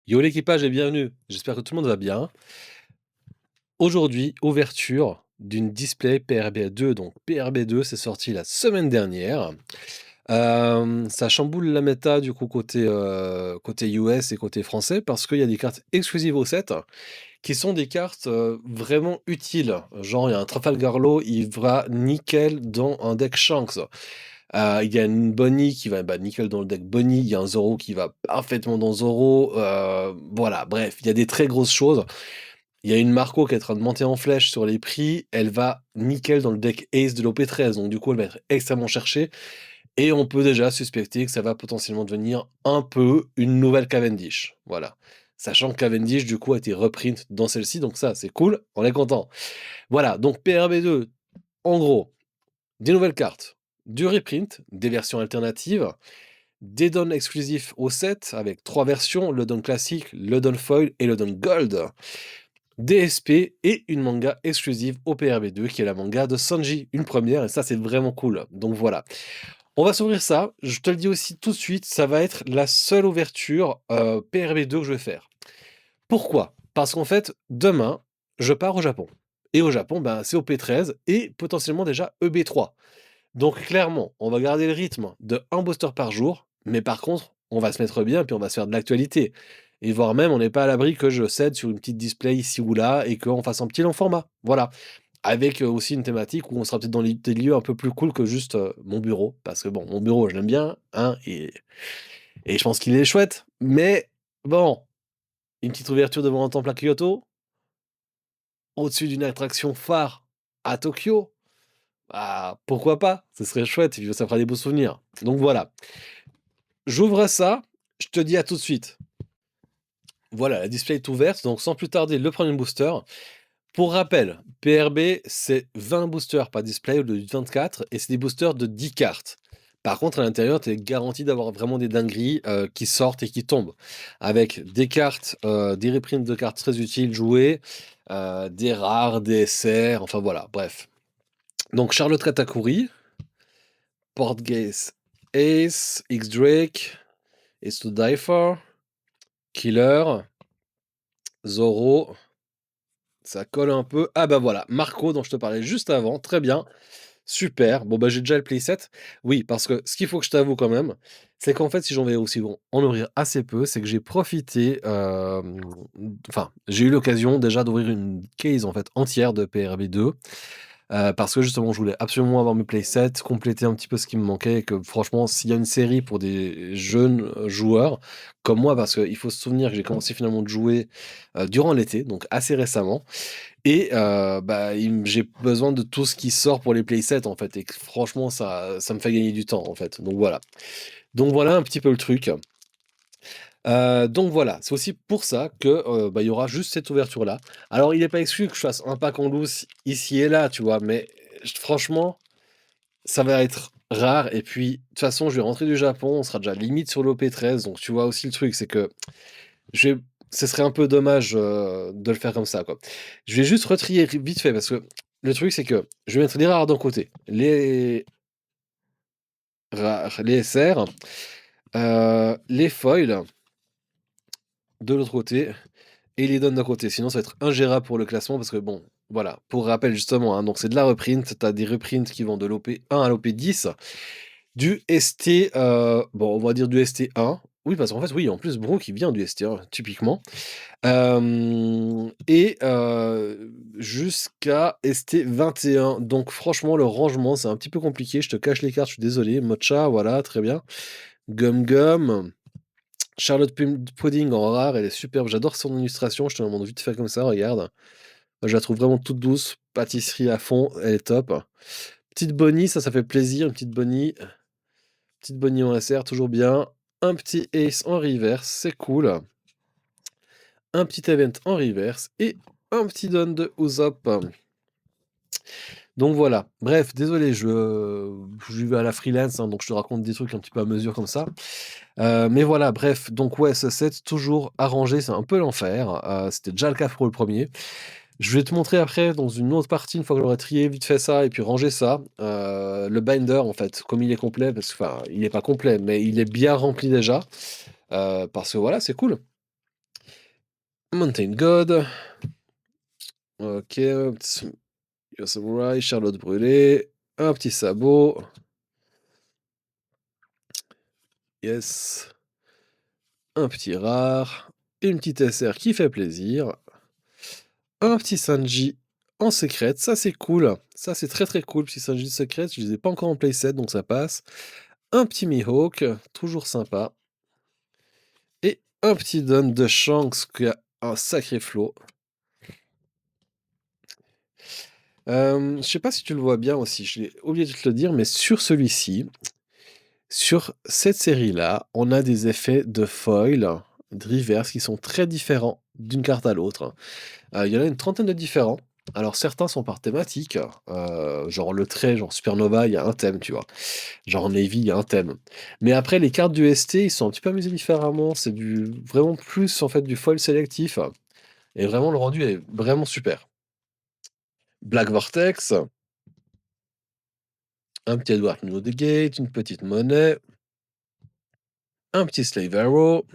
Yo l'équipage et bienvenue, j'espère que tout le monde va bien. Aujourd'hui, ouverture d'une display PRB2, donc PRB2 c'est sorti la semaine dernière. Ça chamboule la méta du coup côté US et côté français parce qu'il y a des cartes exclusives au set qui sont des cartes, vraiment utiles. Genre il y a un Trafalgar Law, il va nickel dans un deck Shanks. Il y a une Bonnie qui va, nickel dans le deck Bonnie, il y a un Zoro qui va parfaitement dans Zoro, voilà, bref, il y a des très grosses choses. Il y a une Marco qui est en train de monter en flèche sur les prix, elle va nickel dans le deck Ace de l'OP13, donc du coup elle va être extrêmement cherchée et on peut déjà suspecter que ça va potentiellement devenir un peu une nouvelle Cavendish, voilà. Sachant que Cavendish du coup a été reprint dans celle-ci, donc ça c'est cool, on est content. Voilà, donc PRB2, en gros, des nouvelles cartes, du reprint, des versions alternatives, des dons exclusifs au set avec 3 versions, le don classique, le don foil et le don gold. Des SP et une manga exclusive au PRB2 qui est la manga de Sanji, une première et ça c'est vraiment cool. Donc voilà. On va s'ouvrir ça, je te le dis aussi tout de suite, ça va être la seule ouverture, PRB2 que je vais faire. Pourquoi? Parce qu'en fait, demain, je pars au Japon et au Japon, c'est OP13 et potentiellement déjà EB3. Donc clairement, on va garder le rythme de un booster par jour, mais par contre, on va se mettre bien, puis on va se faire de l'actualité. Et voire même, on n'est pas à l'abri que je cède sur une petite display ici ou là et qu'on fasse un petit long format. Voilà. Avec aussi une thématique où on sera peut-être dans des lieux un peu plus cool que juste mon bureau. Parce que bon, mon bureau, je l'aime bien, hein, et je pense qu'il est chouette. Mais bon, une petite ouverture devant un temple à Kyoto, au-dessus d'une attraction phare à Tokyo, bah, pourquoi pas? Ce serait chouette et puis ça fera des beaux souvenirs. Donc voilà, j'ouvre ça, je te dis à tout de suite. Voilà, la display est ouverte, donc sans plus tarder, le premier booster. Pour rappel, PRB, c'est 20 boosters par display au lieu de 24 et c'est des boosters de 10 cartes. Par contre, à l'intérieur, tu es garanti d'avoir vraiment des dingueries qui sortent et qui tombent. Avec des cartes, des reprints de cartes très utiles jouées, des rares, des SR, enfin voilà, bref. Donc Charlotte Katakuri, Portgaze Ace, X-Drake, It's to Die For, Killer, Zoro, ça colle un peu. Ah bah voilà, Marco dont je te parlais juste avant, très bien, super. Bon bah j'ai déjà le playset. Oui, parce que ce qu'il faut que je t'avoue quand même, c'est qu'en fait si j'en vais aussi bon, en ouvrir assez peu, c'est que j'ai profité, enfin j'ai eu l'occasion déjà d'ouvrir une case en fait entière de PRB2. Parce que justement, je voulais absolument avoir mes playsets, compléter un petit peu ce qui me manquait et que franchement, s'il y a une série pour des jeunes, joueurs comme moi, parce qu'il faut se souvenir que j'ai commencé finalement de jouer, durant l'été, donc assez récemment et j'ai besoin de tout ce qui sort pour les playsets, en fait et que franchement ça me fait gagner du temps, en fait, donc voilà. Donc voilà un petit peu le truc. Donc voilà, c'est aussi pour ça que, il y aura juste cette ouverture-là. Alors il n'est pas exclu que je fasse un pack en loose ici et là, tu vois? Mais franchement, ça va être rare et puis, de toute façon, je vais rentrer du Japon, on sera déjà limite sur l'OP13 donc tu vois aussi le truc, c'est que je vais ce serait un peu dommage, de le faire comme ça, quoi. Je vais juste retrier vite fait parce que le truc, c'est que je vais mettre les rares d'un côté, les SR, les foils de l'autre côté et les donne d'un côté. Sinon, ça va être ingérable pour le classement parce que bon, voilà, pour rappel justement, hein, donc c'est de la reprint. Tu as des reprints qui vont de l'OP1 à l'OP10, du ST, bon, on va dire du ST1. Oui, parce qu'en fait, oui, en plus, Bro qui vient du ST1, typiquement. Jusqu'à ST21. Donc, franchement, le rangement, c'est un petit peu compliqué. Je te cache les cartes, je suis désolé. Mocha, voilà, très bien. Gum Gum. Charlotte Pudding en rare, elle est superbe. J'adore son illustration. Je te la montre vite fait comme ça, regarde. Je la trouve vraiment toute douce. Pâtisserie à fond, elle est top. Petite Bonnie, ça fait plaisir. Une petite Bonnie. Petite Bonnie en SR, toujours bien. Un petit Ace en reverse, c'est cool. Un petit event en reverse et un petit don de Usopp. Donc voilà. Bref, désolé, je vais à la freelance, hein, donc je te raconte des trucs un petit peu à mesure comme ça. Mais voilà, bref, donc ouais, ce set toujours arrangé, c'est un peu l'enfer. C'était déjà le cas pour le premier. Je vais te montrer après dans une autre partie, une fois que j'aurai trié vite fait ça et puis rangé ça, le binder en fait, comme il est complet, parce que enfin, il est pas complet, mais il est bien rempli déjà, parce que voilà, c'est cool. Mountain God. Ok, Yo Samurai, Charlotte Brûlée, un petit sabot. Yes. Un petit rare. Une petite SR qui fait plaisir. Un petit Sanji en secret, ça c'est cool. Ça c'est très très cool, petit Sanji secret. Je les ai pas encore en playset donc ça passe. Un petit Mihawk, toujours sympa. Et un petit Don de Shanks qui a un sacré flow. Je sais pas si tu le vois bien aussi, je l'ai oublié de te le dire, mais sur celui-ci, sur cette série-là, on a des effets de foil, de reverse qui sont très différents d'une carte à l'autre. Il y en a une trentaine de différents. Alors certains sont par thématique, genre le trait, genre Supernova, il y a un thème, tu vois? Genre Navy, il y a un thème. Mais après les cartes du ST, ils sont un petit peu amusés différemment, c'est du vraiment plus en fait du foil sélectif et vraiment le rendu est vraiment super. Black Vortex, un petit Edward Gate, une petite monnaie, un petit Slave Arrow,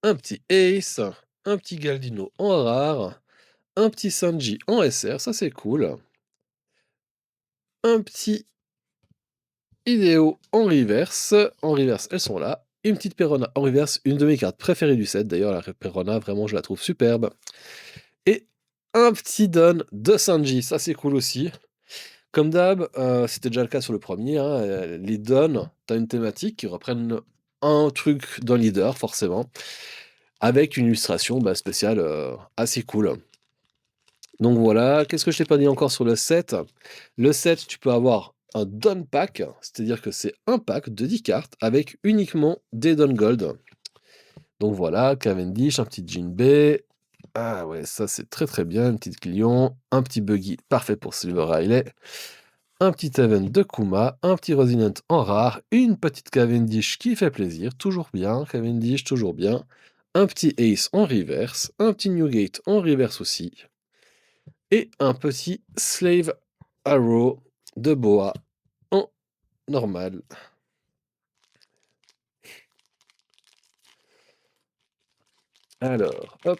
un petit Ace, un petit Galdino en rare, un petit Sanji en SR, ça c'est cool. Un petit Idéo en reverse. En reverse, elles sont là. Une petite Perona en reverse, une de mes cartes préférées du set. D'ailleurs, la Perona, vraiment, je la trouve superbe. Et un petit Don de Sanji, ça c'est cool aussi. Comme d'hab, c'était déjà le cas sur le premier, hein, les Dons, t'as une thématique qui reprennent un truc d'un leader, forcément, avec une illustration spéciale assez cool. Donc voilà, qu'est-ce que je t'ai pas dit encore sur le set? Le set, tu peux avoir un Don Pack, c'est-à-dire que c'est un pack de 10 cartes avec uniquement des Don Gold. Donc voilà, Cavendish, un petit Jinbei. Ah ouais, ça c'est très très bien, une petite Clion, un petit Buggy, parfait pour Silver Riley. Un petit Event de Kuma, un petit Rosinant en rare, une petite Cavendish qui fait plaisir, toujours bien, Cavendish, toujours bien. Un petit Ace en reverse, un petit Newgate en reverse aussi. Et un petit Slave Arrow de Boa en normal. Alors, hop.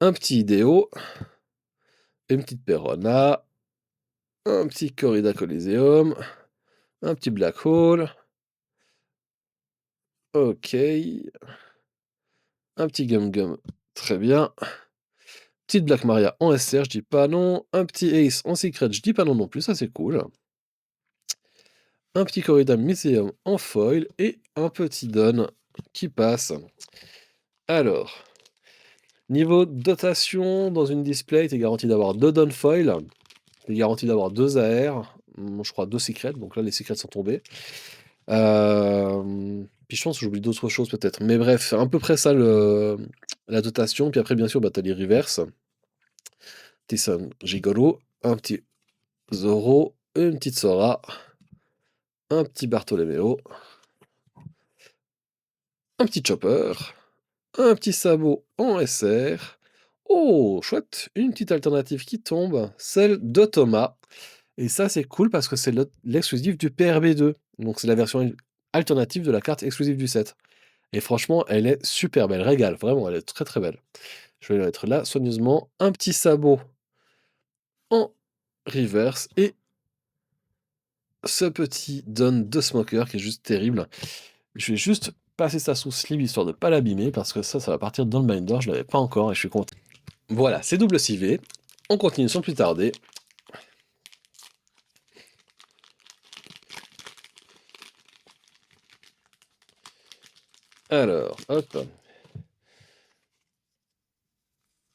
Un petit Idéo. Une petite Perona. Un petit Corrida Coliseum. Un petit Black Hole. Ok. Un petit Gum Gum. Très bien. Petite Black Maria en SR, je dis pas non. Un petit Ace en Secret, je dis pas non non plus, ça c'est cool. Un petit Corrida Museum en foil et un petit Don qui passe. Alors, niveau dotation, dans une display, tu es garanti d'avoir 2 Don foil. Tu es garanti d'avoir 2 AR. Je crois 2 secrets, donc là les secrets sont tombés. Puis je pense que j'oublie d'autres choses peut-être. Mais bref, à peu près ça la dotation. Puis après, bien sûr, t'as les reverse. Tissan Gigolo, un petit Zoro, une petite Sora, un petit Bartolomeo, un petit Chopper, un petit Sabot en SR. Oh, chouette, une petite alternative qui tombe, celle de Thomas. Et ça, c'est cool parce que c'est l'exclusif du PRB2. Donc, c'est la version alternative de la carte exclusive du set. Et franchement, elle est super belle, elle régale, vraiment, elle est très très belle. Je vais la mettre là, soigneusement. Un petit sabot en reverse et ce petit Don de Smoker qui est juste terrible. Je vais juste passer ça sous sleeve histoire de pas l'abîmer parce que ça va partir dans le binder, je l'avais pas encore et je suis content. Voilà, c'est double civet. On continue sans plus tarder. Alors, hop.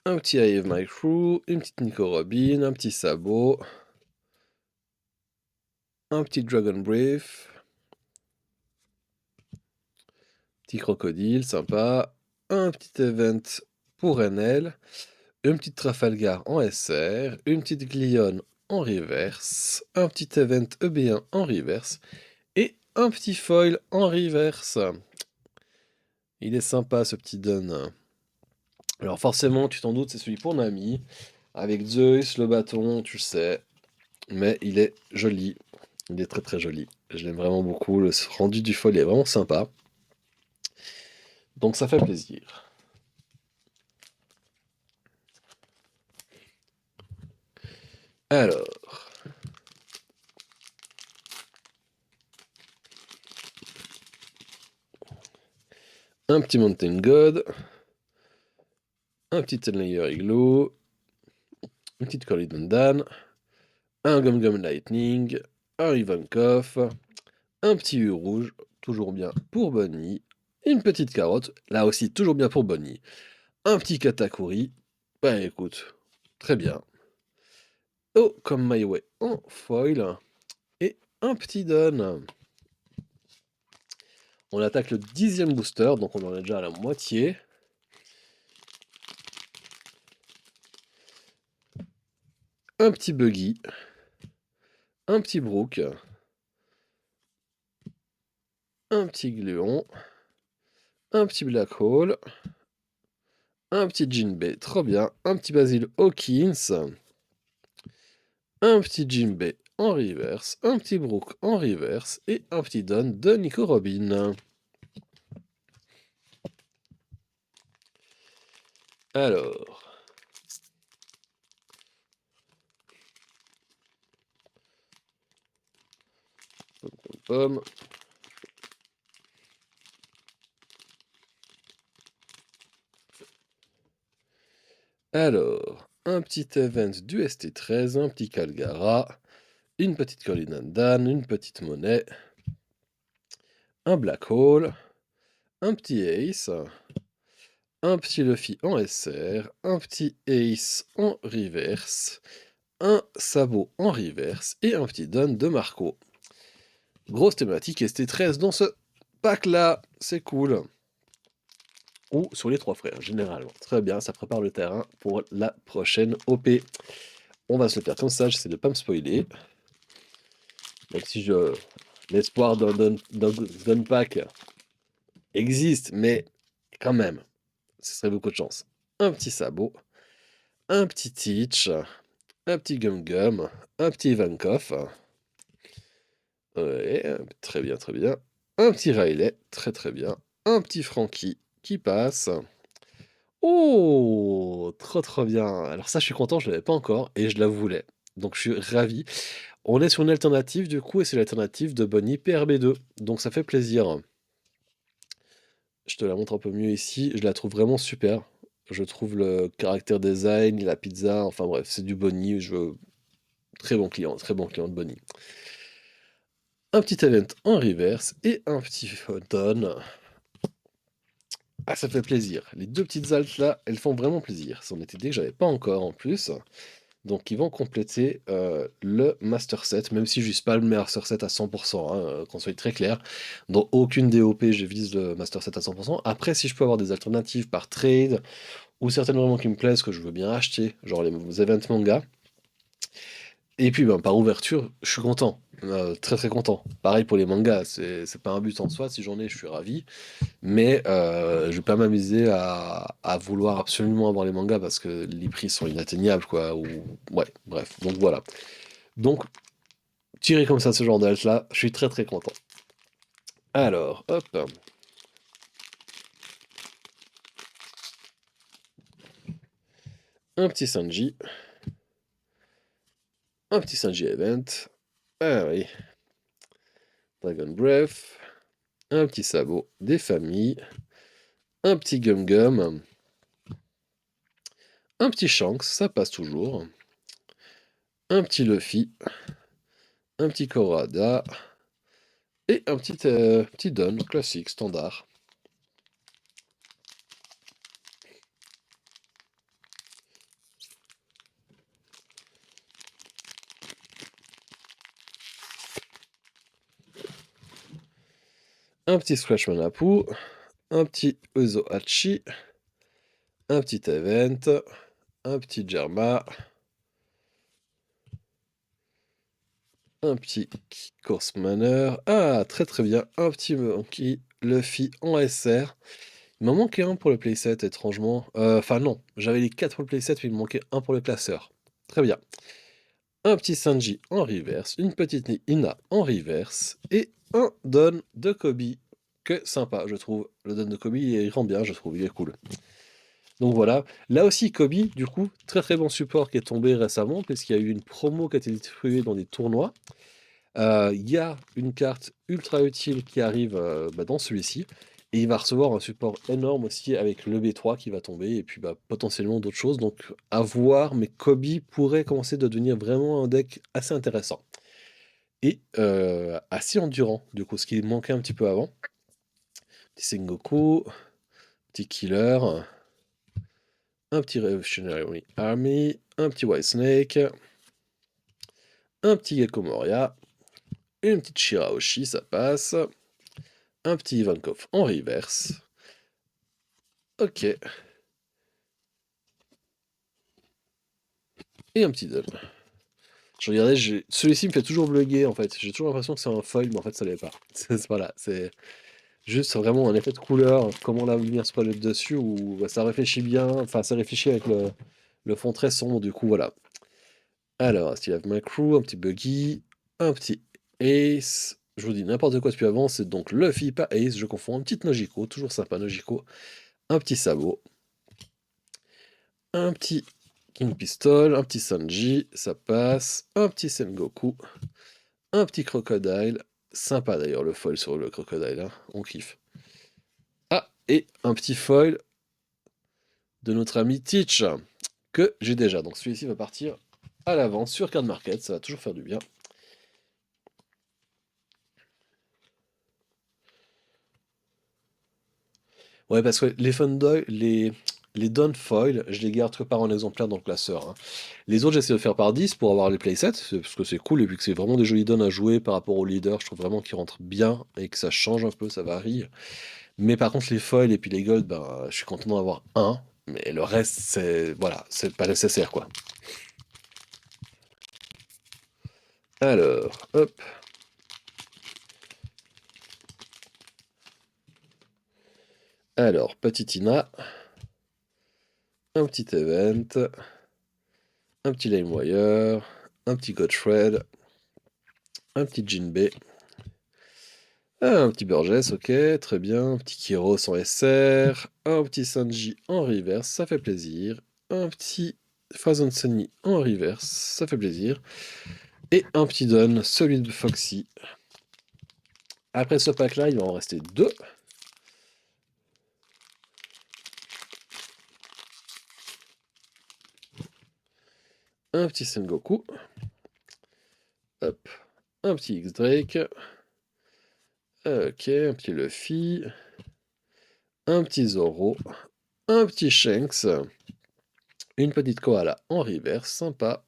Un petit I Have My Crew, une petite Nico Robin, un petit sabot, un petit Dragon Brief, petit crocodile, sympa, un petit event pour NL, une petite Trafalgar en SR, une petite Glion en reverse, un petit event EB1 en reverse et un petit foil en reverse. Il est sympa ce petit Don. Alors forcément, tu t'en doutes, c'est celui pour Nami, avec Zeus, le bâton, tu sais, mais il est joli. Il est très très joli. Je l'aime vraiment beaucoup. Le rendu du foil est vraiment sympa. Donc ça fait plaisir. Alors, un petit Mountain God, un petit Tenlayer Igloo, une petite Curly Dandan, un Gum Gum Lightning, un Ivankov, un petit U rouge, toujours bien pour Bonnie, une petite carotte, là aussi toujours bien pour Bonnie, un petit Katakuri, bah écoute, très bien. Oh, comme My Way en foil, et un petit Don. On attaque le 10e booster, donc on en est déjà à la moitié. Un petit Buggy, un petit Brook, un petit Gluon, un petit Black Hole, un petit Jinbei, trop bien, un petit Basil Hawkins, un petit Jinbei en reverse, un petit Brook en reverse et un petit Don de Nico Robin. Alors, pom, pom, pom. Alors, un petit event du ST13, un petit Calgara, une petite Colinandan, une petite monnaie, un Black Hole, un petit Ace, un petit Luffy en SR, un petit Ace en reverse, un Sabot en reverse et un petit Don de Marco. Grosse thématique ST13 dans ce pack-là, c'est cool. Ou sur les trois frères, généralement. Très bien, ça prépare le terrain pour la prochaine OP. On va se le faire comme ça, j'essaie de ne pas me spoiler. Même si l'espoir d'un pack existe, mais quand même, ce serait beaucoup de chance. Un petit Sabot, un petit Teach, un petit Gum Gum, un petit Ivankov. Ouais, très bien, très bien. Un petit Riley, très très bien. Un petit Frankie qui passe. Oh, trop trop bien. Alors ça, je suis content, je l'avais pas encore et je la voulais. Donc je suis ravi. On est sur une alternative du coup et c'est l'alternative de Bonnie PRB2. Donc ça fait plaisir. Je te la montre un peu mieux ici. Je la trouve vraiment super. Je trouve le caractère design, la pizza, enfin bref, c'est du Bonnie. Très bon client de Bonnie. Un petit event en reverse et un petit photon. Ah, ça fait plaisir. Les deux petites altes là, elles font vraiment plaisir. C'en était des que j'avais pas encore en plus. Donc ils vont compléter le Master Set, même si je vise pas le Master Set à 100%, hein, qu'on soit très clair. Dans aucune DOP, je vise le Master Set à 100%. Après, si je peux avoir des alternatives par trade, ou certaines vraiment qui me plaisent, que je veux bien acheter, genre les events manga, et puis ben, par ouverture, je suis content. Très très content. Pareil pour les mangas, c'est pas un but en soi, si j'en ai, je suis ravi. Mais je vais pas m'amuser à vouloir absolument avoir les mangas parce que les prix sont inatteignables, quoi. Ou... Ouais, bref. Donc voilà. Donc, tirer comme ça ce genre d'alt là, je suis très très content. Alors, hop. Un petit Sanji. Un petit Sanji Event. Ah oui. Dragon Breath. Un petit Sabot. Des familles. Un petit Gum Gum. Un petit Shanks, ça passe toujours. Un petit Luffy. Un petit Korada. Et un petit Don classique, standard. Un petit Scratch Manapu, un petit Uzo Hachi, un petit Event, un petit Germa, un petit Course Manner. Ah, très très bien, un petit Monkey Luffy en SR. Il m'en manquait un pour le playset, étrangement. Enfin non, j'avais les 4 pour le playset, mais il me manquait un pour le classeur. Très bien. Un petit Sanji en reverse, une petite Ina en reverse, et un Don de Kobe. que sympa, je trouve. Le don de Kobe, il rend bien, je trouve, il est cool. Donc voilà. Là aussi, Kobe, du coup, très très bon support qui est tombé récemment, puisqu'il y a eu une promo qui a été distribuée dans des tournois. Il y a une carte ultra utile qui arrive dans celui-ci. Et il va recevoir un support énorme aussi avec le B3 qui va tomber, et puis potentiellement d'autres choses. Donc à voir, mais Kobe pourrait commencer de devenir vraiment un deck assez intéressant. Et assez endurant, du coup, ce qui manquait un petit peu avant. Petit Sengoku, petit Killer, un petit Revolutionary Army, un petit White Snake, un petit Gecko Moria, une petite Shirahoshi, ça passe, un petit Ivankov en reverse. Ok. Et un petit Dun. Je regardais, celui-ci me fait toujours bugger en fait. J'ai toujours l'impression que c'est un foil, mais en fait ça l'est pas. Voilà, c'est juste vraiment un effet de couleur, comment la lumière se projette dessus, où ça réfléchit bien, enfin ça réfléchit avec le fond très sombre, du coup voilà. Alors, Still Have My Crew, un petit Buggy, un petit Ace. Je vous dis n'importe quoi depuis avant, c'est donc Luffy, pas Ace, je confonds. Une petite Nojiko, toujours sympa Nojiko. Un petit Sabot. Un petit King Pistol, un petit Sanji, ça passe. Un petit Sengoku. Un petit Crocodile. Sympa d'ailleurs le foil sur le Crocodile, hein, on kiffe. Ah, et un petit foil de notre ami Teach, que j'ai déjà. Donc celui-ci va partir à l'avance sur Card Market, ça va toujours faire du bien. Ouais, parce que les Fundoil, les Don Foil, je les garde que par un exemplaire dans le classeur, hein. Les autres, j'essaie de faire par 10 pour avoir les playsets, parce que c'est cool, et puis que c'est vraiment des jolis dons à jouer par rapport au leader, je trouve vraiment qu'ils rentrent bien, et que ça change un peu, ça varie. Mais par contre, les foils et puis les gold, ben, je suis content d'en avoir un, mais le reste, c'est, voilà, c'est pas nécessaire, quoi. Alors, hop. Alors, petite Ina, un petit event, un petit LimeWire, un petit Godfred, un petit Jinbei, un petit Burgess, ok, très bien. Un petit Kyros en SR, un petit Sanji en reverse, ça fait plaisir. Un petit Frozen Sunny en reverse, ça fait plaisir. Et un petit Don, celui de Foxy. Après ce pack-là, il va en rester deux. Un petit Sengoku. Hop. Un petit X-Drake. Ok, un petit Luffy. Un petit Zoro. Un petit Shanks. Une petite Koala en reverse, sympa.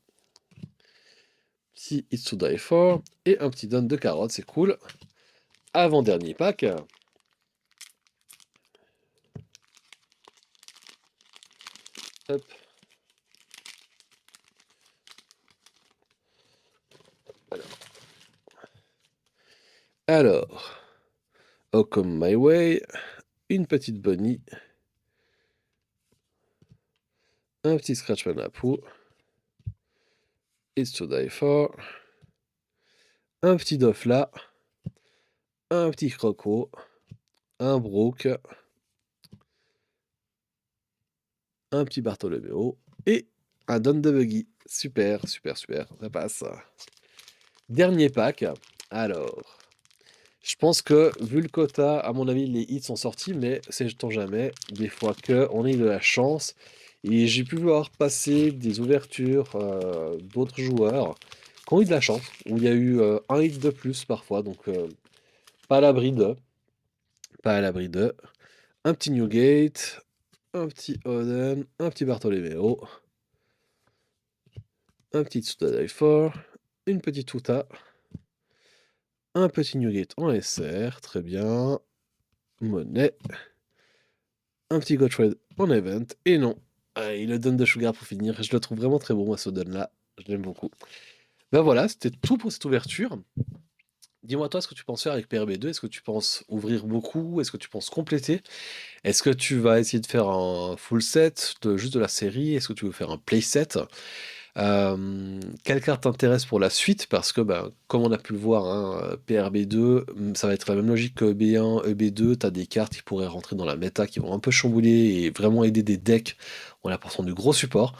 Petit It's to Die For. Et un petit Don de carotte, c'est cool. Avant-dernier pack. Hop. Alors, Oh Come My Way, une petite Bonnie, un petit Scratch Manapu, It's to Die For, un petit Dofla, un petit Croco, un Brook, un petit Bartholoméo et un Don de Buggy. Super, super, super, ça passe. Dernier pack. Alors, je pense que vu le quota, à mon avis, les hits sont sortis, mais sait-on jamais, des fois que on ait de la chance. Et j'ai pu voir passer des ouvertures d'autres joueurs qui ont eu de la chance, où il y a eu un hit de plus parfois, donc pas à l'abri de, pas à l'abri de. Un petit Newgate, un petit Oden, un petit Bartolomeo, un petit Tsuda 4, une petite Tuta, un petit Newgate en SR, très bien, monnaie, un petit Godfred en event, et non, il le donne de Sugar pour finir. Je le trouve vraiment très bon, moi, ce donne-là. Je l'aime beaucoup. Ben voilà, c'était tout pour cette ouverture. Dis-moi, toi, ce que tu penses faire avec PRB2? Est-ce que tu penses ouvrir beaucoup? Est-ce que tu penses compléter? Est-ce que tu vas essayer de faire un full set, juste de la série? Est-ce que tu veux faire un playset? Quelle carte t'intéresse pour la suite? Parce que, bah, comme on a pu le voir, hein, PRB2, ça va être la même logique que EB1, EB2. Tu as des cartes qui pourraient rentrer dans la méta, qui vont un peu chambouler et vraiment aider des decks en apportant du gros support.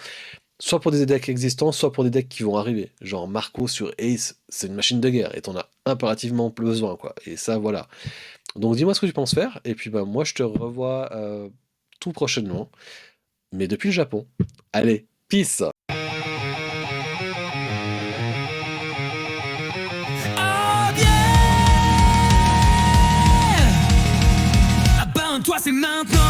Soit pour des decks existants, soit pour des decks qui vont arriver. Genre Marco sur Ace, c'est une machine de guerre et t'en as impérativement besoin, quoi. Et ça, voilà. Donc dis-moi ce que tu penses faire, et puis bah moi je te revois tout prochainement, mais depuis le Japon. Allez, peace! Oh yeah, ah ben toi c'est maintenant.